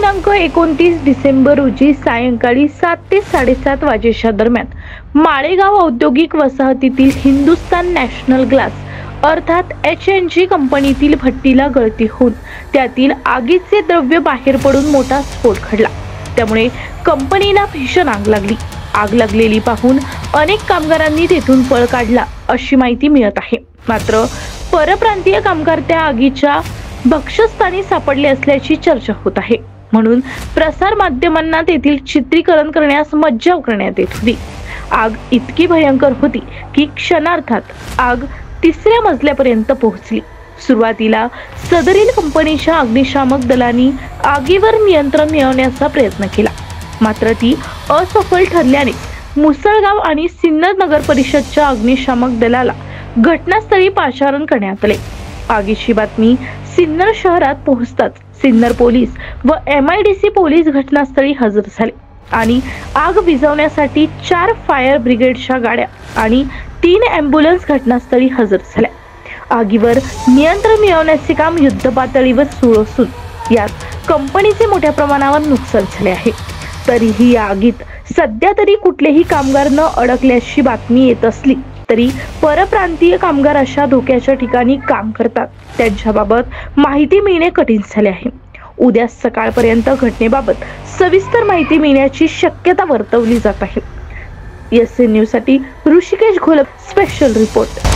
दिनांक 29 डिसेंबर रोजी सायंकाळी 7 ते 7:30 वाजेच्या दरम्यान माळेगाव औद्योगिक वसाहतीतील हिंदुस्तान नॅशनल ग्लास अर्थात HNG कंपनीतील भट्टीला गळती होऊन त्यातील आगीचे द्रव्य बाहेर पडून मोठा स्फोट घडला। त्यामुळे कंपनीला भीषण आग लागली। आग लागलेली पाहून अनेक कामगारांनी तेथून पळ काढला अशी माहिती मिळत आहे। मात्र परप्रांतीय कामगार त्या आगीच्या भक्ष्यस्थानी सापडले असल्याची चर्चा होत आहे। म्हणून प्रसार माध्यमांना तेथील चित्रीकरण करण्यास मज्जाव करण्यात येत होती। आग इतकी भयंकर होती की क्षणार्धात आग 3ऱ्या मजल्यापर्यंत पोहोचली। सुरुवातीला सदरील कंपनीच्या अग्निशामक दलांनी आगीवर नियंत्रण मिळवण्याचा प्रयत्न केला, मात्र ती असफल ठरल्याने मुसळगाव आणि सिन्नर नगर परिषदच्या अग्निशामक दलाला घटनास्थळी पाचारण करण्यात आले। आगीची बातमी सिन्नर शहरात पोहोचताच सिन्नर पोलीस व MIDC पोलीस घटनास्थळी हजर झाले आणि आग विझवण्यासाठी 4 फायर ब्रिगेडच्या गाड्या आणि 3 ॲम्ब्युलन्स घटनास्थळी हजर झाल्या। आगीवर नियंत्रण मिळवण्याचे काम युद्धपातळीवर सुरू असून यात कंपनीचे मोठ्या प्रमाणावर नुकसान झाले आहे। तरीही या आगीत सध्या तरी कुठलेही कामगार न अडकल्याची बातमी येत असली तरी परप्रांतीय कामगार अशा धोक्याच्या ठिकाणी काम करतात, त्यांच्याबाबत माहिती मिळणे कठीण झाले आहे। उद्या सकाळपर्यंत घटनेबाबत सविस्तर माहिती मिळण्याची शक्यता वर्तवली जात आहे। SN न्यूज साठी ऋषिकेश घोलप, स्पेशल रिपोर्ट।